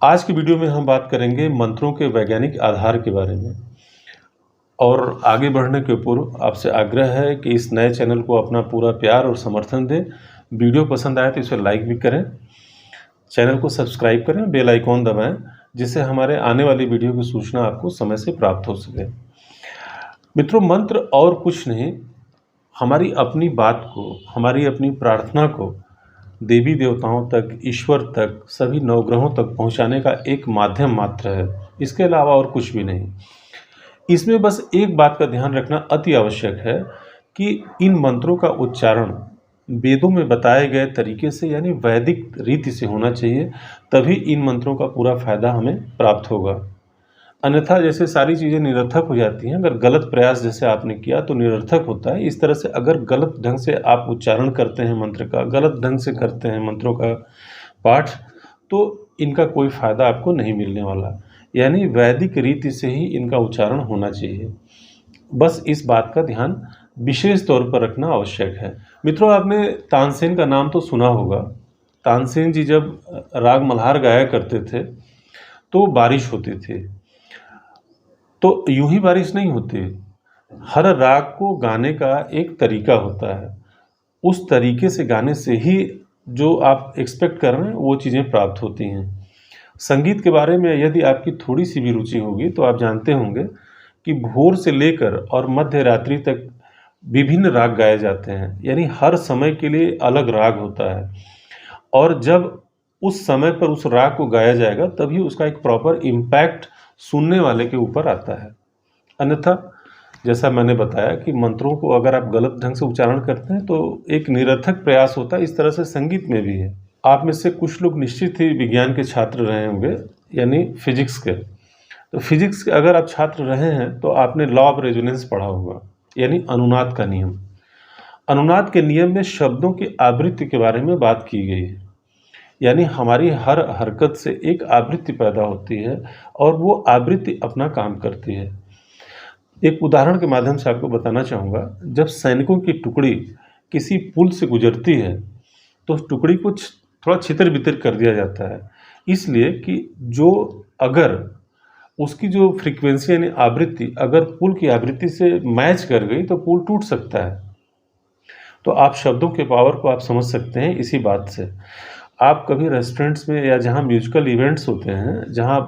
आज की वीडियो में हम बात करेंगे मंत्रों के वैज्ञानिक आधार के बारे में। और आगे बढ़ने के पूर्व आपसे आग्रह है कि इस नए चैनल को अपना पूरा प्यार और समर्थन दें। वीडियो पसंद आए तो इसे लाइक भी करें, चैनल को सब्सक्राइब करें, बेल आइकॉन दबाएं, जिससे हमारे आने वाली वीडियो की सूचना आपको समय से प्राप्त हो सके। मित्रों, मंत्र और कुछ नहीं, हमारी अपनी बात को, हमारी अपनी प्रार्थना को देवी देवताओं तक, ईश्वर तक, सभी नवग्रहों तक पहुंचाने का एक माध्यम मात्र है। इसके अलावा और कुछ भी नहीं। इसमें बस एक बात का ध्यान रखना अति आवश्यक है कि इन मंत्रों का उच्चारण वेदों में बताए गए तरीके से, यानी वैदिक रीति से होना चाहिए, तभी इन मंत्रों का पूरा फायदा हमें प्राप्त होगा। अन्यथा जैसे सारी चीज़ें निरर्थक हो जाती हैं। अगर गलत प्रयास जैसे आपने किया तो निरर्थक होता है। इस तरह से अगर गलत ढंग से आप उच्चारण करते हैं मंत्र का, गलत ढंग से करते हैं मंत्रों का पाठ, तो इनका कोई फ़ायदा आपको नहीं मिलने वाला। यानी वैदिक रीति से ही इनका उच्चारण होना चाहिए। बस इस बात का ध्यान विशेष तौर पर रखना आवश्यक है। मित्रों, आपने तानसेन का नाम तो सुना होगा। तानसेन जी जब राग मल्हार गाया करते थे तो बारिश होती थी। तो यूं ही बारिश नहीं होती। हर राग को गाने का एक तरीका होता है। उस तरीके से गाने से ही जो आप एक्सपेक्ट कर रहे हैं वो चीज़ें प्राप्त होती हैं। संगीत के बारे में यदि आपकी थोड़ी सी भी रुचि होगी तो आप जानते होंगे कि भोर से लेकर और मध्य रात्रि तक विभिन्न राग गाए जाते हैं। यानी हर समय के लिए अलग राग होता है, और जब उस समय पर उस राग को गाया जाएगा तभी उसका एक प्रॉपर इम्पैक्ट सुनने वाले के ऊपर आता है। अन्यथा जैसा मैंने बताया कि मंत्रों को अगर आप गलत ढंग से उच्चारण करते हैं तो एक निरर्थक प्रयास होता है। इस तरह से संगीत में भी है। आप में से कुछ लोग निश्चित ही विज्ञान के छात्र रहे होंगे, यानी फिजिक्स के। तो फिजिक्स के अगर आप छात्र रहे हैं तो आपने लॉ ऑफ रेजोनेंस पढ़ा होगा, यानी अनुनाद का नियम। अनुनाद के नियम में शब्दों की आवृत्ति के बारे में बात की गई है। यानी हमारी हर हरकत से एक आवृत्ति पैदा होती है और वो आवृत्ति अपना काम करती है। एक उदाहरण के माध्यम से आपको बताना चाहूँगा। जब सैनिकों की टुकड़ी किसी पुल से गुजरती है तो उस टुकड़ी को थोड़ा छितर-बितर कर दिया जाता है, इसलिए कि जो अगर उसकी जो फ्रीक्वेंसी यानी आवृत्ति अगर पुल की आवृत्ति से मैच कर गई तो पुल टूट सकता है। तो आप शब्दों के पावर को आप समझ सकते हैं इसी बात से। आप कभी रेस्टोरेंट्स में या जहाँ म्यूजिकल इवेंट्स होते हैं, जहाँ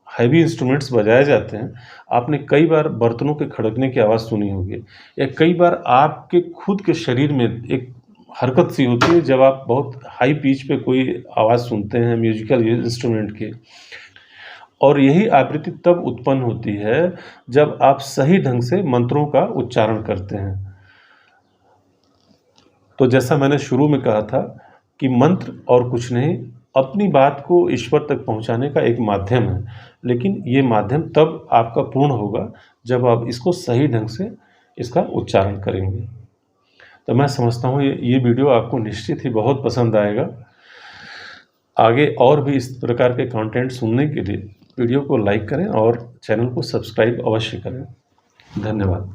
हैवी इंस्ट्रूमेंट्स बजाए जाते हैं, आपने कई बार बर्तनों के खड़कने की आवाज़ सुनी होगी, या कई बार आपके खुद के शरीर में एक हरकत सी होती है जब आप बहुत हाई पिच पे कोई आवाज़ सुनते हैं म्यूजिकल इंस्ट्रूमेंट की। और यही आवृत्ति तब उत्पन्न होती है जब आप सही ढंग से मंत्रों का उच्चारण करते हैं। तो जैसा मैंने शुरू में कहा था कि मंत्र और कुछ नहीं, अपनी बात को ईश्वर तक पहुंचाने का एक माध्यम है। लेकिन ये माध्यम तब आपका पूर्ण होगा जब आप इसको सही ढंग से इसका उच्चारण करेंगे। तो मैं समझता हूँ ये वीडियो आपको निश्चित ही बहुत पसंद आएगा। आगे और भी इस प्रकार के कंटेंट सुनने के लिए वीडियो को लाइक करें और चैनल को सब्सक्राइब अवश्य करें। धन्यवाद।